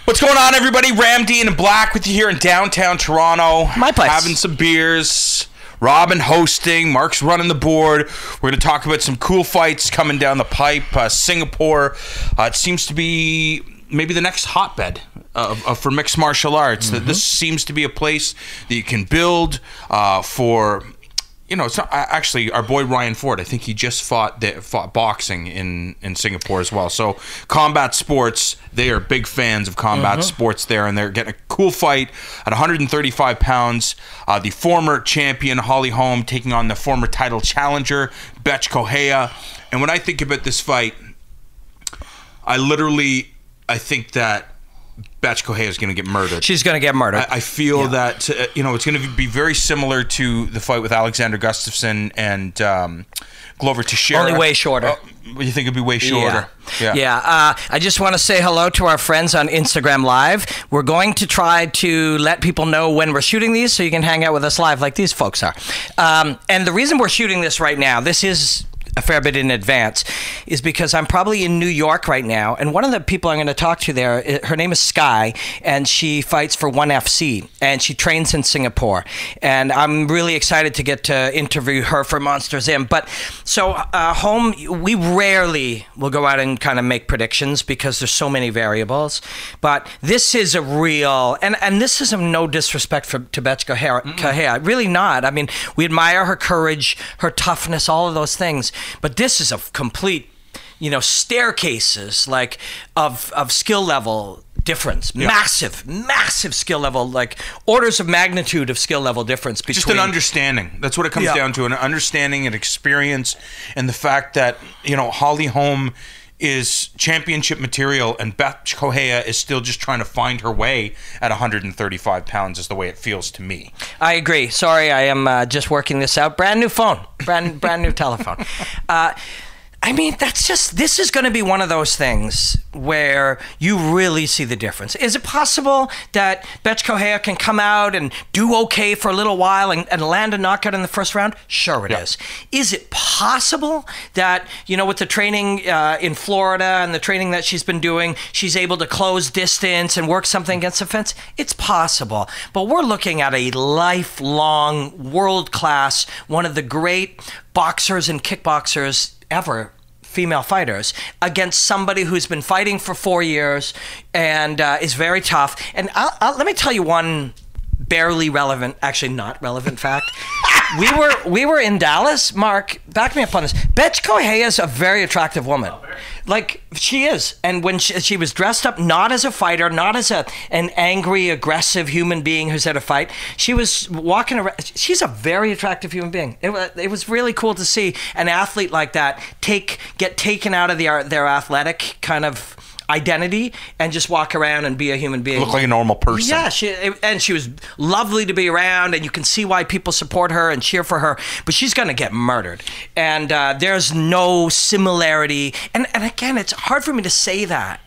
What's going on, everybody? Ram Dean and Black with you here in downtown Toronto. My place. Having some beers. Robin hosting. Mark's running the board. We're going to talk about some cool fights coming down the pipe. Singapore. It seems to be maybe the next hotbed for mixed martial arts. That this seems to be a place that you can build for... You know, it's not actually our boy Ryan Ford. I think he just fought boxing in Singapore as well. So combat sports, they are big fans of combat sports there, and they're getting a cool fight at 135 pounds. The former champion Holly Holm taking on the former title challenger Bethe Correia. And when I think about this fight, I think that Bethe Correia is going to get murdered. She's going to get murdered. I feel that it's going to be very similar to the fight with Alexander Gustafsson and Glover Teixeira. Only way shorter. You think it'd be way shorter? Yeah. I just want to say hello to our friends on Instagram Live. We're going to try to let people know when we're shooting these so you can hang out with us live like these folks are. And the reason we're shooting this right now, this is a fair bit in advance, is because I'm probably in New York right now, and one of the people I'm going to talk to there, her name is Sky, and she fights for 1FC, and she trains in Singapore, and I'm really excited to get to interview her for Monsters In. But so Holm, we rarely will go out and kind of make predictions because there's so many variables, but this is a real, and this is no disrespect to Bethe Correia, really not. I mean, we admire her courage, her toughness, all of those things. But this is a complete, staircases like of skill level difference. Yeah. Massive skill level, like orders of magnitude of skill level difference between. Just an understanding. That's what it comes down to, an understanding and experience, and the fact that, Holly Holm is championship material and Bethe Correia is still just trying to find her way at 135 pounds is the way it feels to me. I agree. Sorry, I am just working this out. Brand new phone. Brand new telephone. I mean, this is going to be one of those things where you really see the difference. Is it possible that Bethe Correia can come out and do okay for a little while and land a knockout in the first round? Sure it is. Is it possible that, with the training in Florida and the training that she's been doing, she's able to close distance and work something against the fence? It's possible. But we're looking at a lifelong, world-class, one of the great boxers and kickboxers ever, female fighters, against somebody who's been fighting for 4 years and is very tough. And let me tell you one barely relevant, actually not relevant fact. We were in Dallas. Mark, back me up on this. Bethe Correia is a very attractive woman. Like, she is. And when she was dressed up, not as a fighter, not as an angry, aggressive human being who's at a fight, she was walking around. She's a very attractive human being. It was really cool to see an athlete like that get taken out of their athletic kind of identity and just walk around and be a human being. Look like a normal person. Yeah, she was lovely to be around, and you can see why people support her and cheer for her, but she's going to get murdered. And there's no similarity. And again, it's hard for me to say that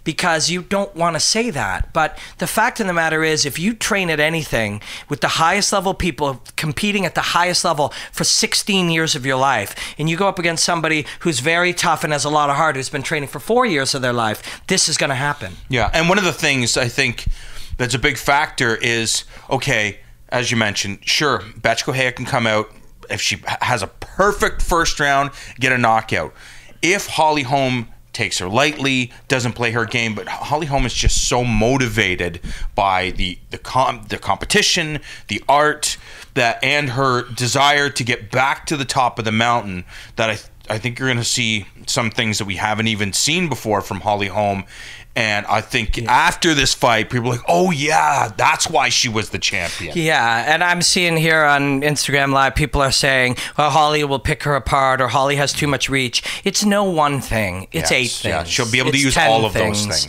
because you don't want to say that. But the fact of the matter is, if you train at anything with the highest level people competing at the highest level for 16 years of your life, and you go up against somebody who's very tough and has a lot of heart, who's been training for 4 years of their life, this is going to happen. Yeah, and one of the things I think that's a big factor is, okay, as you mentioned, sure, Bethe Correia can come out, if she has a perfect first round, get a knockout. If Holly Holm takes her lightly, doesn't play her game, but Holly Holm is just so motivated by the competition, the art, and her desire to get back to the top of the mountain, that I think you're going to see some things that we haven't even seen before from Holly Holm. And I think after this fight, people are like, oh, yeah, that's why she was the champion. Yeah, and I'm seeing here on Instagram Live, people are saying, well, Holly will pick her apart, or Holly has too much reach. It's no one thing. It's 8 things. Yeah, she'll be able to use all of those things.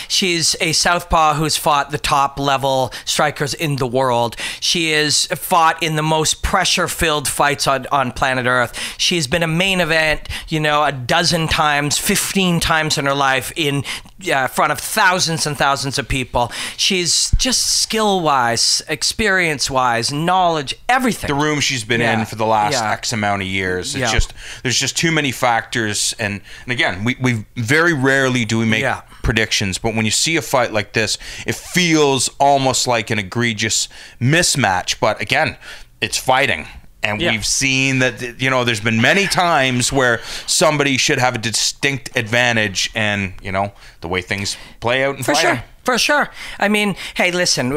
She's a southpaw who's fought the top-level strikers in the world. She has fought in the most pressure-filled fights on planet Earth. She's been a main event, a dozen times, 15 times in her life in in front of thousands and thousands of people. She's just skill-wise, experience-wise, knowledge, everything. The room she's been in for the last X amount of years. It's just, there's just too many factors. And again, we very rarely do we make predictions, but when you see a fight like this, it feels almost like an egregious mismatch. But again, it's fighting. And we've seen that, you know, there's been many times where somebody should have a distinct advantage, and, you know, the way things play out in fighting. For sure. I mean, hey, listen,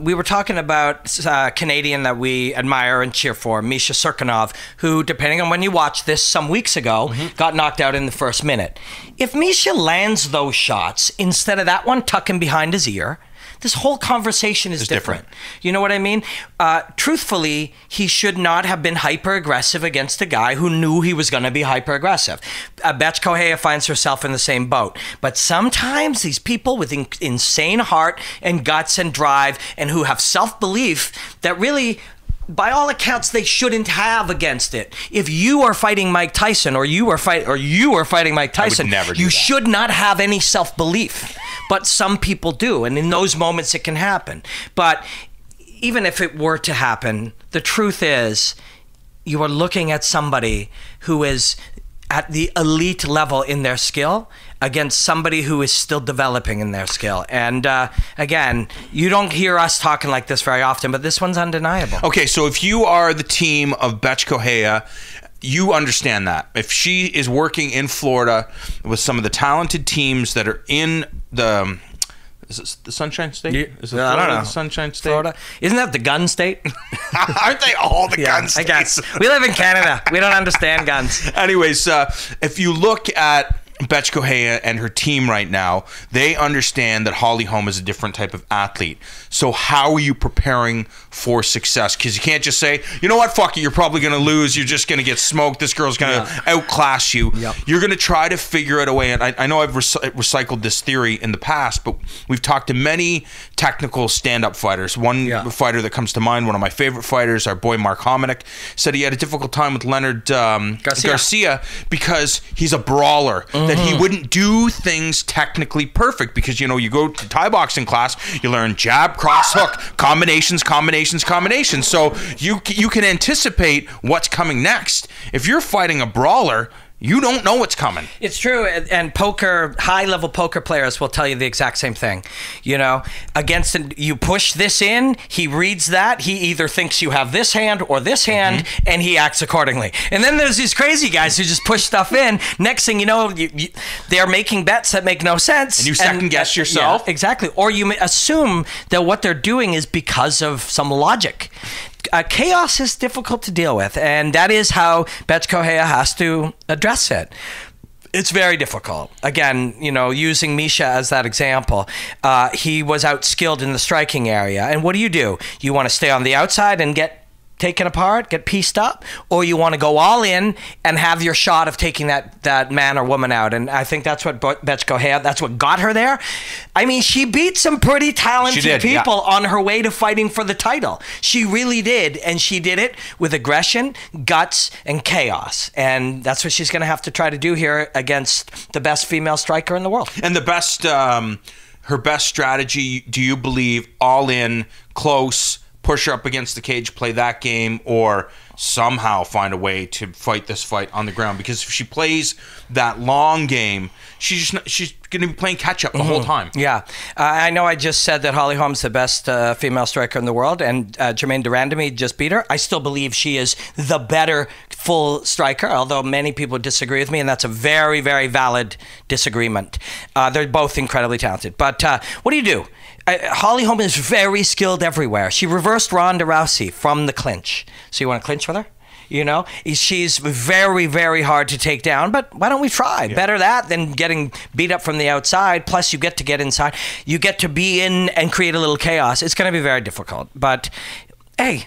we were talking about a Canadian that we admire and cheer for, Misha Cirkunov, who, depending on when you watch this, some weeks ago, got knocked out in the first minute. If Misha lands those shots, instead of that one tucking behind his ear, this whole conversation is different. You know what I mean? Truthfully, he should not have been hyper-aggressive against a guy who knew he was going to be hyper-aggressive. Bethe Correia finds herself in the same boat. But sometimes these people with insane heart and guts and drive, and who have self-belief that really, by all accounts, they shouldn't have against it. If you are fighting Mike Tyson, or you are fighting Mike Tyson, you should not have any self-belief. But some people do, and in those moments it can happen. But even if it were to happen, the truth is, you are looking at somebody who is at the elite level in their skill against somebody who is still developing in their skill. And again, you don't hear us talking like this very often, but this one's undeniable. Okay, so if you are the team of Bethe Correia, you understand that. If she is working in Florida with some of the talented teams that are in the... Is it the Sunshine State? Is it I don't know. The Sunshine State? Florida? Isn't that the gun state? Aren't they all the gun states? I guess. We live in Canada. We don't understand guns. Anyways, if you look at Bethe Correia and her team right now, they understand that Holly Holm is a different type of athlete. So how are you preparing for success? Because you can't just say, you know what, fuck it, you're probably going to lose. You're just going to get smoked. This girl's going to outclass you. You're going to try to figure out a way. And I know I've recycled this theory in the past, but we've talked to many technical stand-up fighters. One fighter that comes to mind, one of my favorite fighters, our boy Mark Hominick, said he had a difficult time with Leonard Garcia because he's a brawler. That he wouldn't do things technically perfect, because, you know, you go to Thai boxing class, you learn jab, cross, hook, combinations. So you can anticipate what's coming next. If you're fighting a brawler, you don't know what's coming. It's true, and high-level poker players will tell you the exact same thing. You know, you push this in, he reads that, he either thinks you have this hand or this hand, and he acts accordingly. And then there's these crazy guys who just push stuff in. Next thing you know, they're making bets that make no sense. And you second-guess yourself. Yeah, exactly. Or you assume that what they're doing is because of some logic. Chaos is difficult to deal with, and that is how Bethe Correia has to address it. It's very difficult. Again, you know, using Misha as that example, he was outskilled in the striking area. And what do? You want to stay on the outside and get taken apart, get pieced up, or you want to go all in and have your shot of taking that man or woman out. And I think that's what Bethe Correia, that's what got her there. I mean, she beat some pretty talented people on her way to fighting for the title. She really did, and she did it with aggression, guts, and chaos. And that's what she's going to have to try to do here against the best female striker in the world. And the best, her best strategy, do you believe, all in, close, push her up against the cage, play that game, or somehow find a way to fight this fight on the ground? Because if she plays that long game, she's going to be playing catch up the whole time. Yeah. I know I just said that Holly Holm's the best female striker in the world, and Germaine de Randamie just beat her. I still believe she is the better full striker, although many people disagree with me, and that's a very, very valid disagreement. They're both incredibly talented. But what do? Holly Holm is very skilled everywhere. She reversed Ronda Rousey from the clinch. So you want to clinch with her? You know, she's very, very hard to take down, but why don't we try? Yeah. Better that than getting beat up from the outside. Plus, you get to get inside. You get to be in and create a little chaos. It's going to be very difficult. But, hey,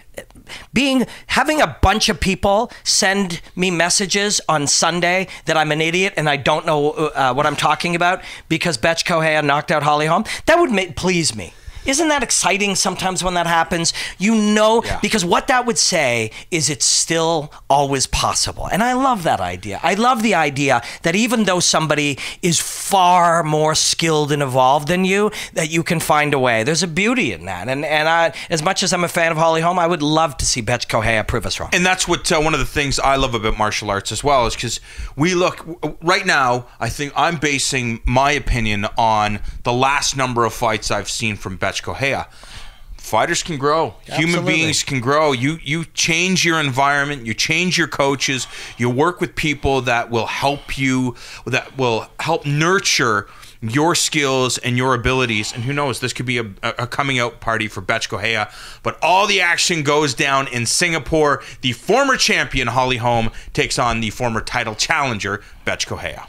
having a bunch of people send me messages on Sunday that I'm an idiot and I don't know what I'm talking about because Bethe Correia knocked out Holly Holm, that would please me. Isn't that exciting sometimes when that happens? Because what that would say is it's still always possible. And I love that idea. I love the idea that even though somebody is far more skilled and evolved than you, that you can find a way. There's a beauty in that. And I, as much as I'm a fan of Holly Holm, I would love to see Bethe Correia prove us wrong. And that's what one of the things I love about martial arts as well, is because we look right now. I think I'm basing my opinion on the last number of fights I've seen from Bethe Correia. Fighters can grow. Absolutely. Human beings can grow. You change your environment. You change your coaches. You work with people that will help you, that will help nurture your skills and your abilities. And who knows, this could be a coming out party for Bethe Correia. But all the action goes down in Singapore. The former champion, Holly Holm, takes on the former title challenger, Bethe Correia.